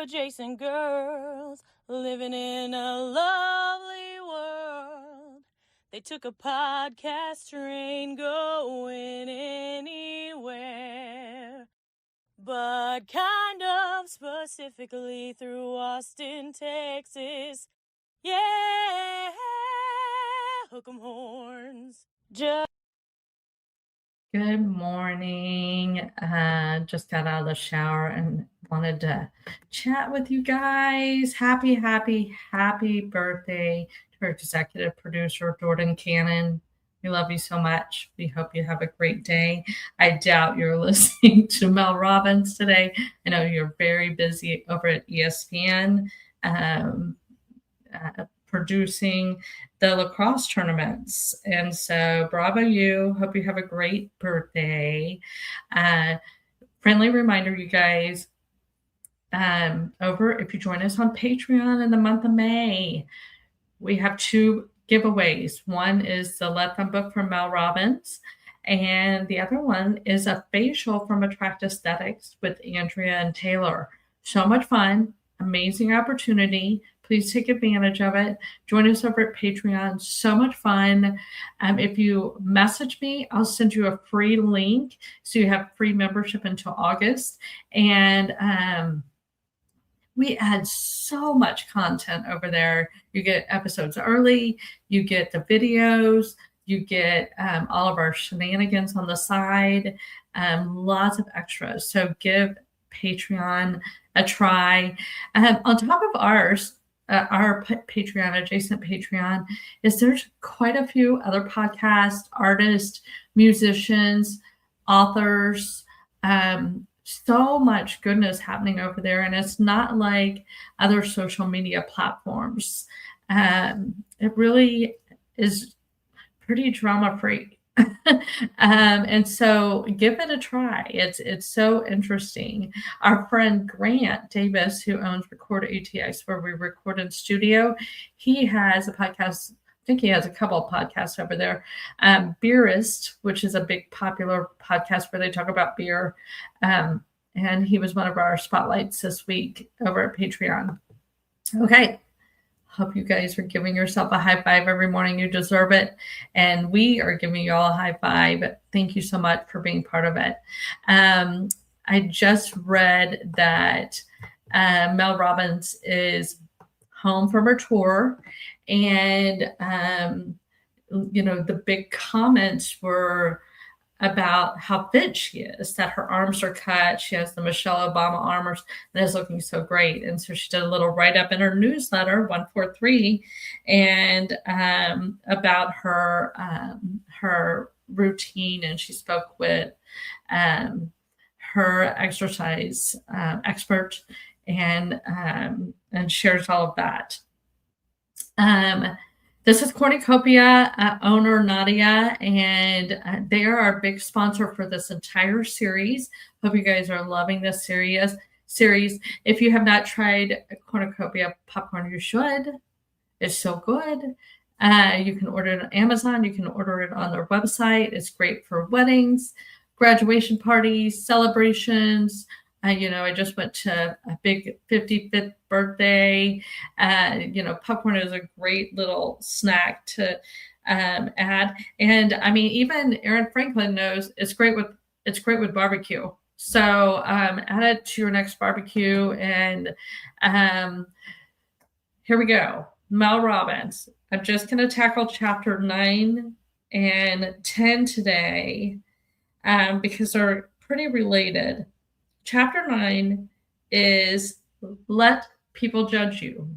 adjacent girls living in a lovely world. They took a podcast train going anywhere, but kind of specifically through Austin, Texas. Yeah, hook 'em horns. Good morning. Just got out of the shower and wanted to chat with you guys. Happy birthday to our executive producer, Jordan Cannon. We love you so much. We hope you have a great day. I doubt you're listening to Mel Robbins today. I know you're very busy over at ESPN. Producing the lacrosse tournaments. And so bravo you. Hope you have a great birthday. Friendly reminder, you guys, if you join us on Patreon in the month of May, we have 2 giveaways. One is the Let Them book from Mel Robbins, and the other one is a facial from Attract Aesthetics with Andrea and Taylor. So much fun, amazing opportunity. Please take advantage of it. Join us over at Patreon. So much fun. If you message me, I'll send you a free link so you have free membership until August. And we add so much content over there. You get episodes early, you get the videos, you get all of our shenanigans on the side, lots of extras. So give Patreon a try. On top of ours, our Patreon, adjacent Patreon, is there's quite a few other podcasts, artists, musicians, authors, so much goodness happening over there. And it's not like other social media platforms. It really is pretty drama-free. And so give it a try. It's so interesting. Our friend Grant Davis, who owns Record ATX, where we record in studio, he has a podcast. I think he has a couple of podcasts over there. Beerist, which is a big popular podcast where they talk about beer. And he was one of our spotlights this week over at Patreon. Okay. Hope you guys are giving yourself a high five every morning. You deserve it. And we are giving you all a high five. Thank you so much for being part of it. I just read that Mel Robbins is home from her tour. And, the big comments were about how fit she is, that her arms are cut. She has the Michelle Obama arms and is looking so great. And so she did a little write-up in her newsletter, 143, and about her routine. And she spoke with her exercise expert and shares all of that. This is Cornucopia owner Nadia, and they are our big sponsor for this entire series. Hope you guys are loving this series. If you have not tried Cornucopia popcorn, you should. It's so good. You can order it on Amazon. You can order it on their website. It's great for weddings, graduation parties, celebrations. I just went to a big 55th birthday. Popcorn is a great little snack to add. And I mean, even Aaron Franklin knows it's great with barbecue. So add it to your next barbecue. And here we go. Mel Robbins. I'm just going to tackle chapter 9 and 10 today because they're pretty related. Chapter 9 is let people judge you.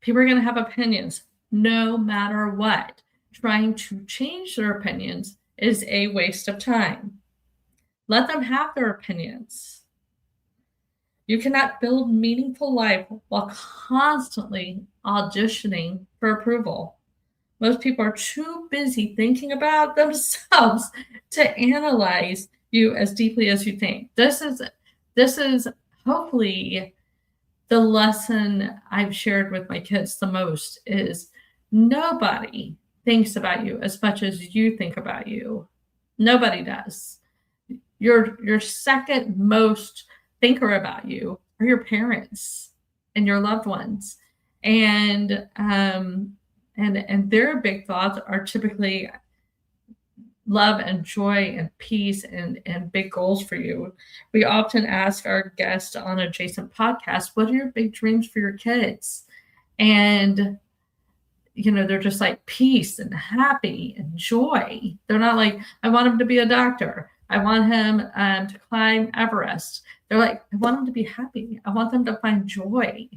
People are going to have opinions no matter what. Trying to change their opinions is a waste of time. Let them have their opinions. You cannot build meaningful life while constantly auditioning for approval. Most people are too busy thinking about themselves to analyze you as deeply as you think. This is hopefully the lesson I've shared with my kids the most is nobody thinks about you as much as you think about you. Nobody does. Your second most thinker about you are your parents and your loved ones. And their big thoughts are typically love and joy and peace and big goals for you. We often ask our guests on adjacent podcasts, what are your big dreams for your kids? And they're just like peace and happy and joy. They're not like, I want him to be a doctor. I want him to climb Everest. They're like, I want him to be happy. I want them to find joy.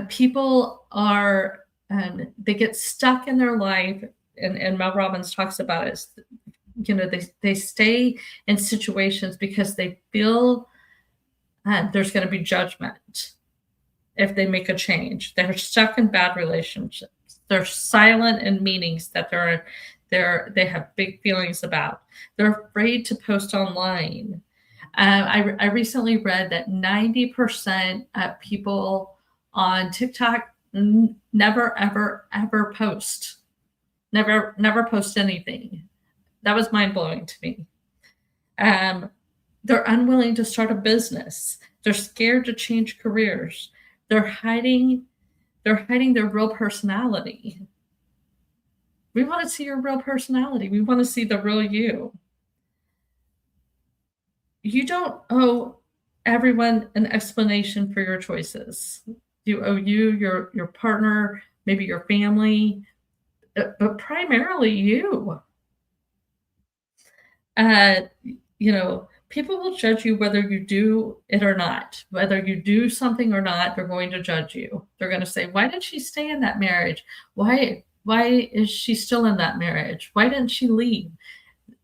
People are, they get stuck in their life, and Mel Robbins talks about it. They stay in situations because they feel there's going to be judgment if they make a change. They're stuck in bad relationships. They're silent in meetings that they have big feelings about. They're afraid to post online. I recently read that 90% of people on TikTok never, ever, ever post. Never post anything. That was mind-blowing to me. They're unwilling to start a business. They're scared to change careers. They're hiding their real personality. We want to see your real personality. We want to see the real you. You don't owe everyone an explanation for your choices. You owe your partner, maybe your family, but primarily you. People will judge you whether you do it or not. Whether you do something or not, they're going to judge you. They're going to say, why did she stay in that marriage? Why is she still in that marriage? Why didn't she leave?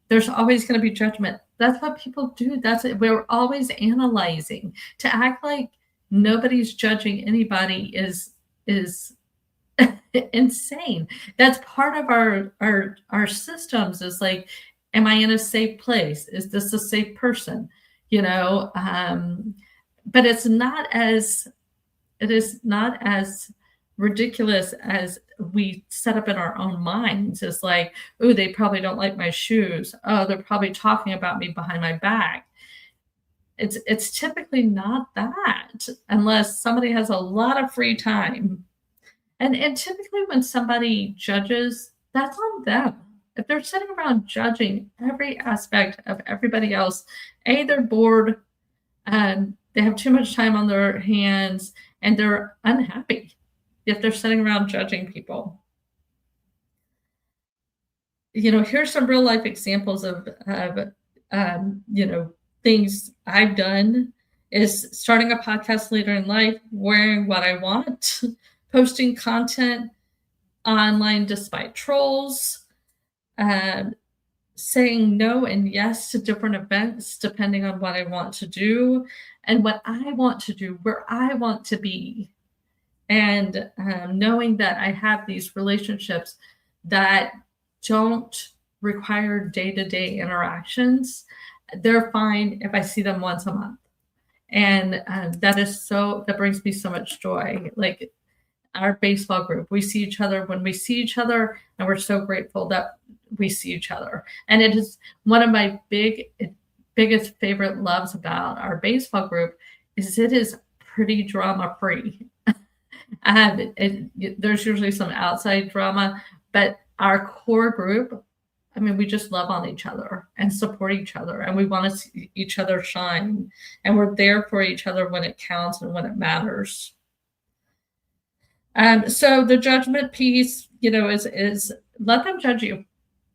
There's always going to be judgment. That's what people do. That's it. We're always analyzing. To act like nobody's judging anybody is insane. That's part of our systems, is like, am I in a safe place? Is this a safe person? But it is not as ridiculous as we set up in our own minds. It's like, oh, they probably don't like my shoes. Oh, they're probably talking about me behind my back. It's typically not that, unless somebody has a lot of free time. And typically when somebody judges, that's on them. If they're sitting around judging every aspect of everybody else, they're bored, and they have too much time on their hands, and they're unhappy if they're sitting around judging people. Here's some real life examples of things I've done, is starting a podcast later in life, wearing what I want, posting content online despite trolls, saying no and yes to different events depending on what I want to do and what I want to do, where I want to be. And knowing that I have these relationships that don't require day-to-day interactions, they're fine if I see them once a month. And that brings me so much joy. Like our baseball group, we see each other when we see each other, and we're so grateful that we see each other. And it is one of my biggest favorite loves about our baseball group is it is pretty drama free. There's usually some outside drama, but our core group, we just love on each other and support each other, and we want to see each other shine, and we're there for each other when it counts and when it matters. So the judgment piece, is let them judge you.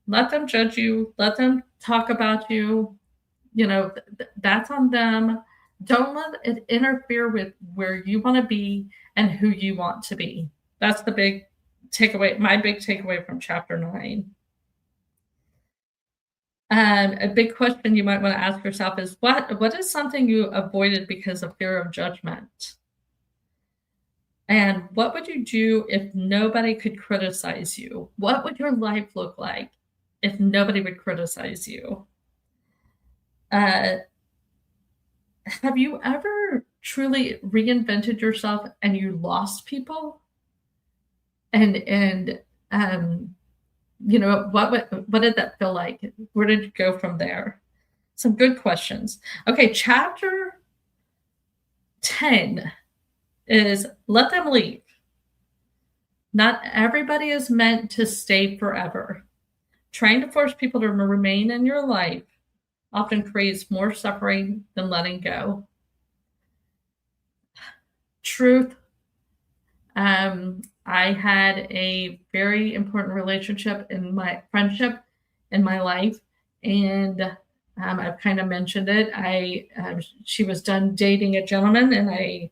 Let them judge you. Let them talk about you. That's on them. Don't let it interfere with where you want to be and who you want to be. That's the big takeaway, my big takeaway from chapter 9. A big question you might want to ask yourself is, what is something you avoided because of fear of judgment? And what would you do if nobody could criticize you? What would your life look like if nobody would criticize you? Have you ever truly reinvented yourself and you lost people? And what did that feel like? Where did you go from there? Some good questions. Okay, chapter 10 is let them leave. Not everybody is meant to stay forever. Trying to force people to remain in your life often creates more suffering than letting go. Truth. I had a very important relationship in my friendship in my life, and I've kind of mentioned it. She was done dating a gentleman, and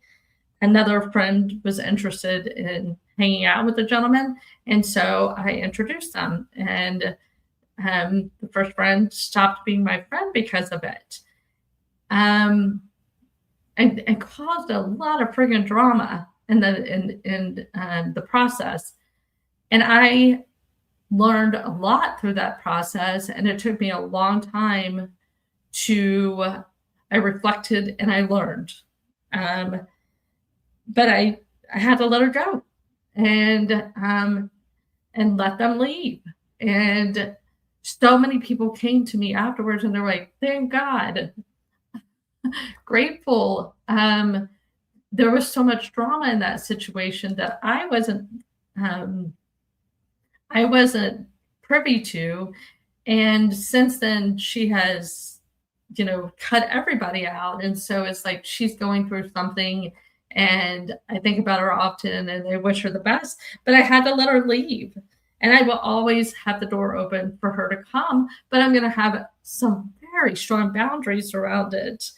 another friend was interested in hanging out with the gentleman, and so I introduced them. And the first friend stopped being my friend because of it, and caused a lot of friggin' drama in the process. And I learned a lot through that process, and it took me a long time to. I reflected and I learned, but I had to let her go, and let them leave. And so many people came to me afterwards, and they're like, "Thank God." Grateful. There was so much drama in that situation that I wasn't privy to. And since then, she has, cut everybody out. And so it's like she's going through something, and I think about her often and I wish her the best, but I had to let her leave. And I will always have the door open for her to come, but I'm going to have some very strong boundaries around it.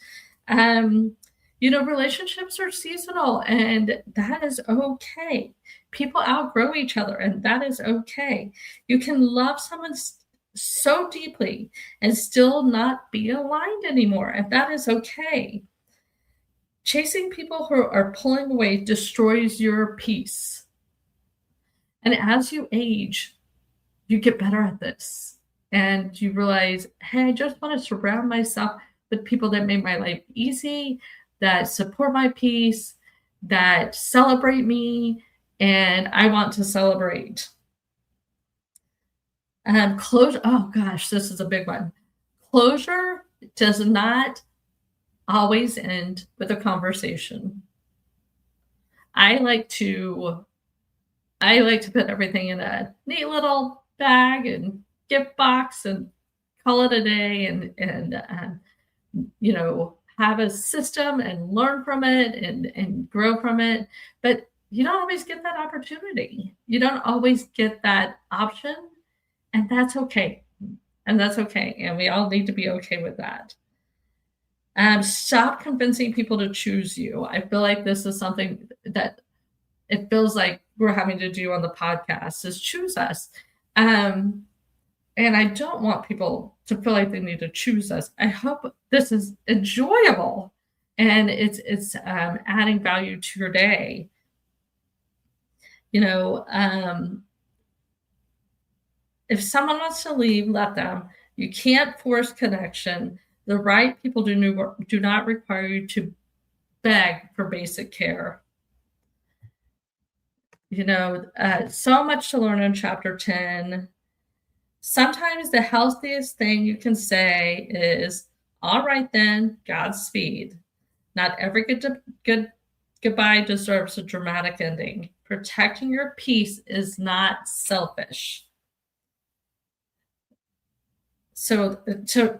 Relationships are seasonal, and that is okay. People outgrow each other, and that is okay. You can love someone so deeply and still not be aligned anymore, and that is okay. Chasing people who are pulling away destroys your peace. And as you age, you get better at this, and you realize, hey, I just want to surround myself with people that make my life easy, that support my peace, that celebrate me, and I want to celebrate. Closure. Oh gosh, this is a big one. Closure does not always end with a conversation. I like to put everything in a neat little bag and gift box and call it a day, and have a system and learn from it and grow from it. But you don't always get that opportunity. You don't always get that option, and that's okay. And that's okay. And we all need to be okay with that. Stop convincing people to choose you. I feel like this is something that it feels like we're having to do on the podcast, is choose us. And I don't want people to feel like they need to choose us. I hope this is enjoyable and it's adding value to your day. If someone wants to leave, let them. You can't force connection. The right people do not require you to beg for basic care. So much to learn in chapter 10. Sometimes the healthiest thing you can say is, all right then, Godspeed. Not every good goodbye deserves a dramatic ending. Protecting your peace is not selfish. So to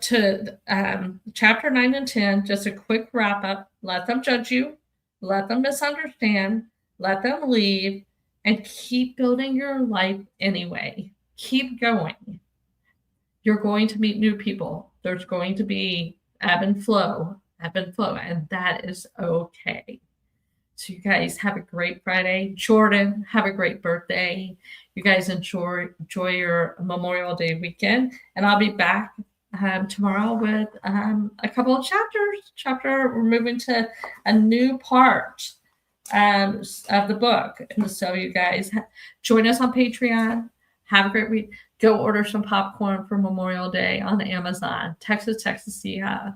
chapter 9 and 10, just a quick wrap up. Let them judge you. Let them misunderstand. Let them leave. And keep building your life anyway. Keep going. You're going to meet new people. There's going to be ebb and flow, and that is okay. So you guys have a great Friday. Jordan, have a great birthday. You guys enjoy your Memorial Day weekend, and I'll be back tomorrow with a couple of chapters. We're moving to a new part of the book, and so you guys join us on Patreon. Have a great week. Go order some popcorn for Memorial Day on Amazon. Texas, yeah.